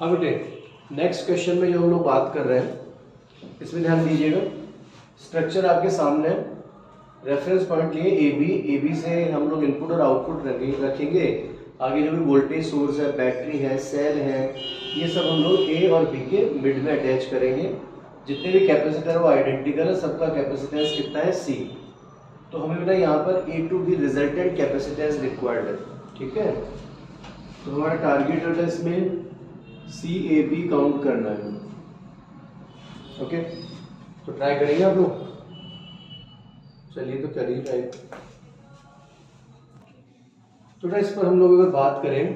हाँ बेटे, next question में जो हम लोग बात कर रहे हैं इसमें ध्यान दीजिएगा। स्ट्रक्चर आपके सामने है, रेफरेंस पॉइंट लिए ए बी से हम लोग इनपुट और आउटपुट रखेंगे। आगे जो भी वोल्टेज सोर्स है, बैटरी है, सेल है, ये सब हम लोग ए और बी के मिड में अटैच करेंगे। जितने भी कैपेसिटर वो आइडेंटिकल है, सबका कैपेसिटेंस कितना है सी। तो हमें बेटा यहाँ पर A to B resultant capacitance required है, ठीक है। तो हमारा टारगेट है इसमें सी ए बी काउंट करना है, ओके। तो ट्राई करेंगे आप लोग, चलिए तो करिए ट्राई। तो इस पर हम लोग अगर बात करें,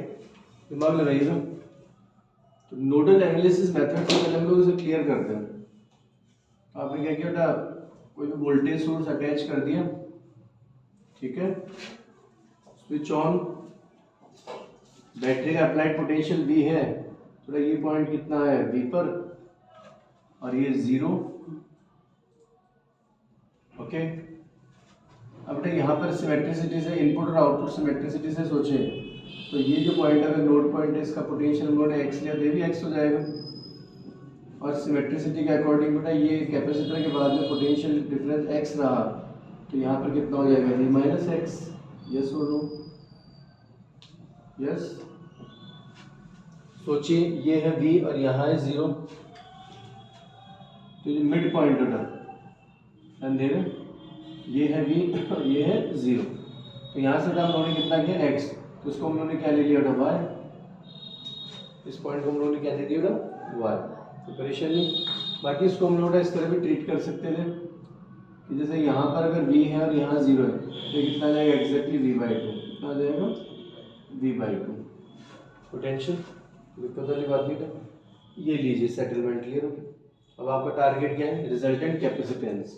दिमाग लगाइएगा, तो नोडल एनालिसिस मेथड से पहले हम लोग इसे क्लियर करते हैं। आपने क्या किया बेटा, कोई भी वोल्टेज सोर्स अटैच कर दिया, ठीक है। स्विच ऑन, बैटरी का अप्लाइड पोटेंशियल V है, तो ये पॉइंट कितना है V पर, और ये 0, ओके। अब बेटा यहाँ पर सिमेट्रिसिटी से, इनपुट और आउटपुट सिमेट्रिसिटी से सोचे, तो ये जो पॉइंट है, नोड पॉइंट है, इसका पोटेंशियल हम लोगों ने x लिया, तो ये भी x हो जाएगा। और सिमेट्रिसिटी के अकॉर्डिंग बेटा ये कैपेसिटर के बाद में पोटेंशियल डिफरेंस x रहा, तो यहाँ पर कितना हो जाएगा V minus x. Yes or no? Yes. सोचिए ये है V और यहाँ है 0, तो ये मिड पॉइंट होता है, दे रहे, ये है V और ये है 0, तो यहाँ से हम लोगों ने कितना किया x, तो इसको हम लोगों ने क्या ले लिया था y, इस पॉइंट को हम लोगों ने क्या दे दिया था y, तो परेशान नहीं। बाकी इसको हम लोग इस तरह भी ट्रीट कर सकते थे कि जैसे यहाँ पर अगर V है और यहाँ 0 है, तो कितना आ जाएगा एग्जैक्टली V/2, कितना आ जाएगा V/2 पोटेंशियल। दिक्कत वाली बात नहीं है। ये लीजिए सेटलमेंट क्लियर हो गया। अब आपका टारगेट क्या है, रिजल्टेंट कैपेसिटेंस।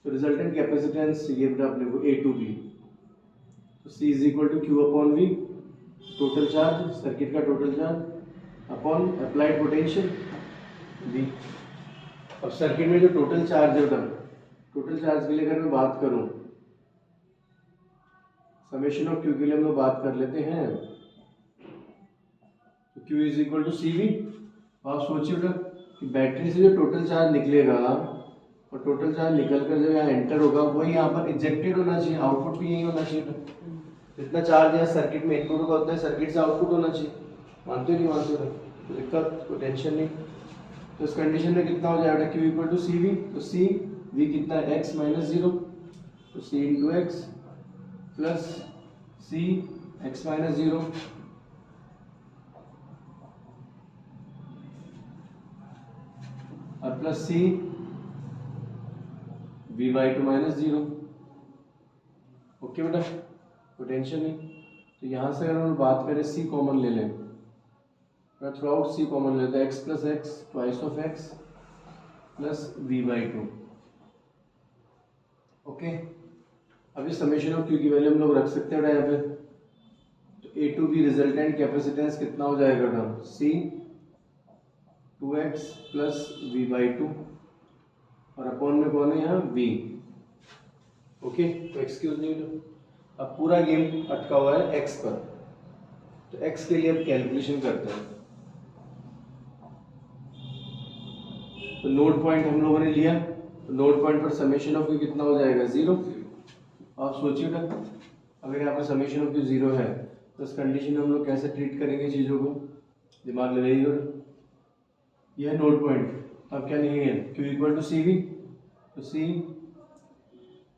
तो रिजल्टेंट कैपेसिटेंस ये बेटा अपने को ए टू बी, तो C is equal to Q upon V, total charge, circuit का total charge upon applied potential V। अब सर्किट में जो टोटल चार्ज है बेटा, टोटल चार्ज के लिए अगर मैं बात करूं, समेशन ऑफ क्यू के लिए हम लोग बात कर लेते हैं, तो Q is equal to C V. आप सोचिए बेटा कि बैटरी से जो टोटल चार्ज निकलेगा और टोटल चार्ज निकल कर जब यहाँ एंटर होगा, वही यहाँ पर इंजेक्टेड होना चाहिए, आउटपुट भी यही होना चाहिए। जितना चार्ज यहाँ सर्किट में इनपुट होगा उतना सर्किट से आउटपुट होना चाहिए। मानते हो नहीं मानते हो? तो दिक्कत, कोई टेंशन नहीं। तो इस कंडीशन में कितना हो जाएगा, Q equal to C V, तो सी वी कितना है x माइनस 0, तो C into x plus C x minus 0 और प्लस सी V/2 माइनस 0, ओके बेटा, कोई टेंशन नहीं। तो यहाँ से अगर हम बात करें C कॉमन ले लें, थ्रू आउट C कॉमन लेते हैं, x plus x twice of x plus V/2, okay. अभी समेशन ऑफ Q की वैल्यू हम लोग रख सकते हैं बेटा यहाँ पे, तो A to B resultant capacitance कितना हो जाएगा बेटा, C 2x प्लस V/2 और अपॉन में कौन है यहाँ V, ओके। तो एक्सक्यूज नहीं बेटा, अब पूरा गेम अटका हुआ है x पर, तो x के लिए अब कैलकुलेशन करते हैं। तो नोड पॉइंट हम लोगों ने लिया, तो नोड पॉइंट पर समेशन ऑफ Q कितना हो जाएगा 0। आप सोचिए बेटा, अगर यहाँ पर समेशन ऑफ Q 0 है, तो इस कंडीशन में हम लोग कैसे ट्रीट करेंगे चीज़ों को, दिमाग लगाइएगा। यह है नोड पॉइंट, अब क्या लिखेंगे, Q equal to C V, तो सी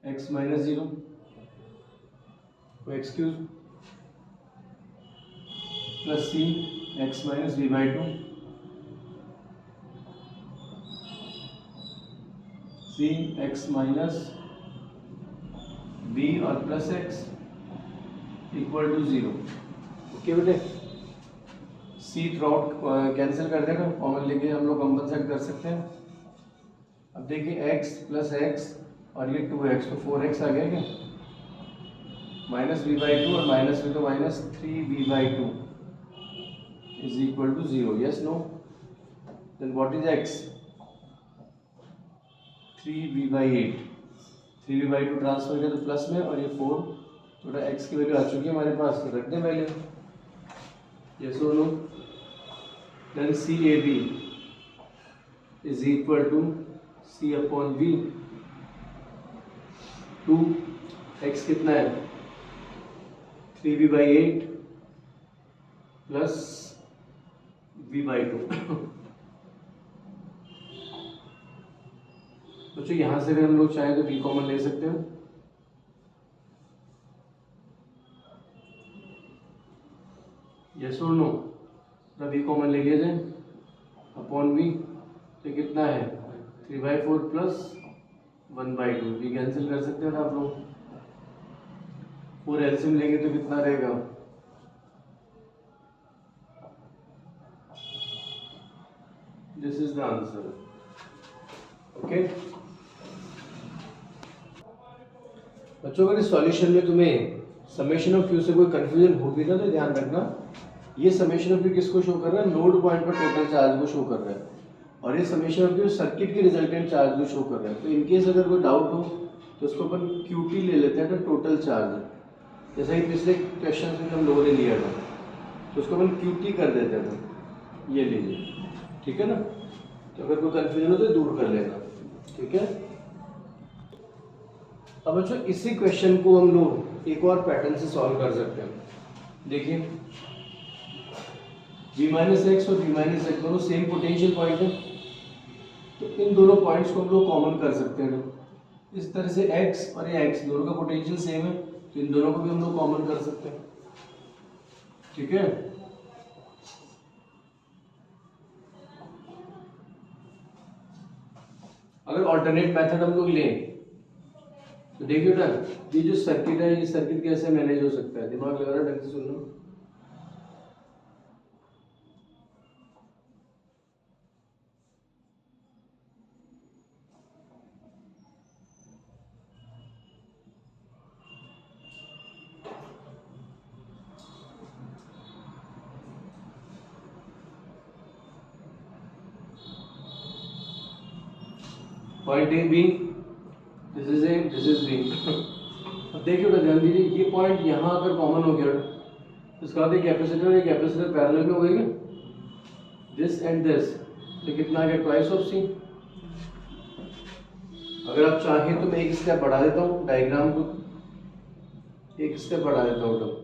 एक्स माइनस 0, तो excuse plus C x minus V/2, C x minus V और plus x equal to 0, okay बेटे। C थ्रॉट कैंसिल कर देगा, कॉमन लेके हम लोग कंपनसेट कर सकते हैं। अब देखिए x प्लस एक्स और ये 2x, तो 4x आ गया क्या, माइनस V/2 और माइनस में तो minus 3V/2 is equal to 0, yes no? Then what is x, 3V/8, 3V/2 transfer किया तो प्लस में, और ये 4, थोड़ा x की वैल्यू आ चुकी है हमारे पास, तो रख दें value, yes or no? Then C A B is equal to C upon V. 2 x कितना है 3v/8 प्लस v/2। बच्चों यहाँ से अगर हम लोग चाहें तो v कॉमन ले सकते हैं। Yes or no? v common ले लिया जाए अपॉन v, तो कितना है 3/4 प्लस 1/2। v कैंसिल कर सकते हैं ना आप लोग। 4 एलसीएम लेंगे तो कितना रहेगा this is the answer. Okay बच्चों, अगर इस सॉल्यूशन में तुम्हें समेशन ऑफ क्यू से कोई कंफ्यूजन होगी ना तो ध्यान रखना, ये समेशन ऑफ क्यू किसको शो कर रहा है, नोड पॉइंट पर टोटल चार्ज को शो कर रहा है, और ये समेशन ऑफ क्यू सर्किट की रिजल्टेंट चार्ज को शो कर रहा है। तो इनकेस अगर कोई डाउट हो तो उसको अपन क्यूटी ले लेते हैं, तो टोटल चार्ज, जैसा कि पिछले क्वेश्चन में हम लोगों ने लिया था, तो उसको अपन क्यूटी कर देते थे, ये लीजिए, ठीक है ना। तो अगर कोई कंफ्यूजन हो तो दूर कर लेना, ठीक है। अब बच्चों इसी क्वेश्चन को हम लोग एक और पैटर्न से सॉल्व कर सकते हैं। देखिए v-x और v-x दोनों सेम पोटेंशियल पॉइंट है, तो इन दोनों पॉइंट्स को हम लोग कॉमन कर सकते हैं। इस तरह से x और ये x दोनों का पोटेंशियल सेम है, तो इन दोनों को भी हम लोग कॉमन कर सकते हैं, ठीक है। अगर ऑल्टरनेट मेथड हम लोग लें तो देखिए ना, ये जो सर्किट है, ये सर्किट कैसे मैनेज हो सकता है, दिमाग लगा रहा ढंग से सुनना। Point A B, this is A, this is B. अब देखिए ना, ध्यान दीजिए, ये पॉइंट यहाँ अगर कॉमन हो गया तो इसका बाद कैपेसिटर पैरेलल में हो गई, दिस एंड दिस, तो कितना आ गया ट्वाइस ऑफ सी। अगर आप चाहें तो मैं एक स्टेप बढ़ा देता हूँ डायग्राम को, एक स्टेप बढ़ा देता हूँ तो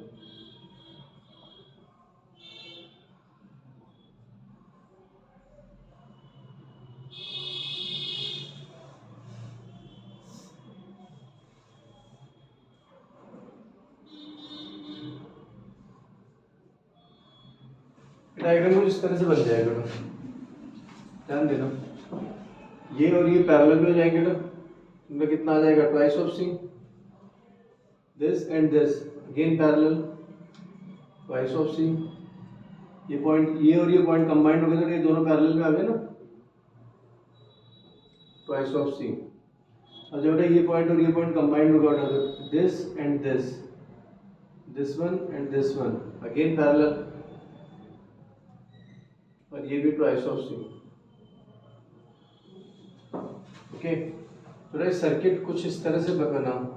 डायग्राम कुछ इस तरह से बन जाएगा। ध्यान देना, ये और ये पैरेलल में हो जाएंगे ना, इनमें कितना आ जाएगा twice of C, this and this again parallel, twice of C. ये पॉइंट, ये और ये पॉइंट कंबाइंड हो गए तो ये दोनों पैरेलल में आ गए ना, ट्वाइस ऑफ सी। और जब ये पॉइंट और ये पॉइंट कंबाइंड होगा तो this and this one and this one again parallel, और ये भी ट्वाइस ऑफ सी। ओके, तो सर्किट कुछ इस तरह से बनाना।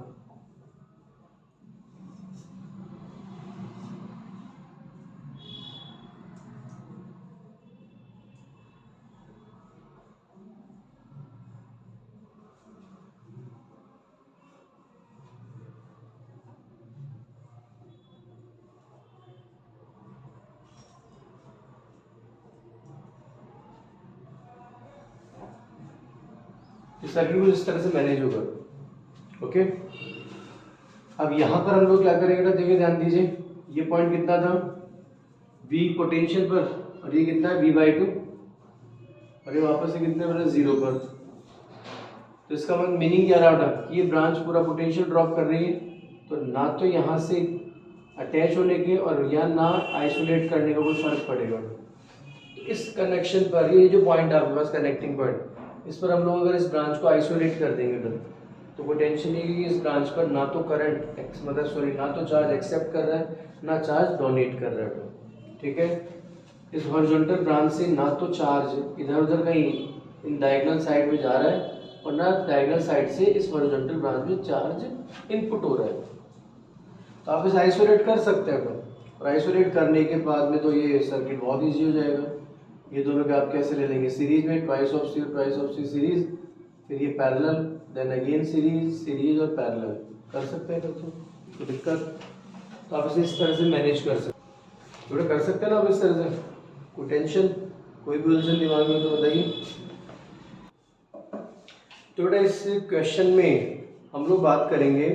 सर्किट कुछ इस तरह से मैनेज होगा। ओके, अब यहाँ पर हम लोग क्या करेंगे ना, देखिए ध्यान दीजिए, ये पॉइंट कितना था V पोटेंशियल पर, और ये कितना है V/2, और ये वापस से कितने पर 0 पर। तो इसका मतलब मीनिंग क्या रहा था कि ये ब्रांच पूरा पोटेंशियल ड्रॉप कर रही है, तो ना तो यहाँ से अटैच होने के और या ना आइसोलेट करने का कोई फर्क पड़ेगा। तो इस कनेक्शन पर, ये जो पॉइंट है आपके पास कनेक्टिंग पॉइंट, इस पर हम लोग अगर इस ब्रांच को आइसोलेट कर देंगे तो कोई टेंशन नहीं है कि इस ब्रांच पर ना तो करंट ना तो चार्ज एक्सेप्ट कर रहा है, ना चार्ज डोनेट कर रहा है। ठीक है, इस हॉरिजॉन्टल ब्रांच से ना तो चार्ज इधर उधर कहीं इन डायगोनल साइड में जा रहा है, और ना डायगोनल साइड से इस हॉरिजॉन्टल ब्रांच में चार्ज इनपुट हो रहा है। तो आप इसे आइसोलेट कर सकते हैं, और आइसोलेट करने के बाद में तो ये सर्किट बहुत ईजी हो जाएगा। ये दोनों का आप कैसे ले लेंगे, सीरीज में ट्वाइस ऑफ सी सीरीज, फिर ये पैरेलल, देन अगेन सीरीज और पैरेलल कर सकते हैं बच्चों, तो दिक्कत तो आप इसे इस तरह से मैनेज कर सकते हैं, थोड़ा कर सकते हैं ना आप इस तरह से, कोई टेंशन कोई भी उलझन दिमाग में तो बताइए। तो बेटा इस क्वेश्चन में हम लोग बात करेंगे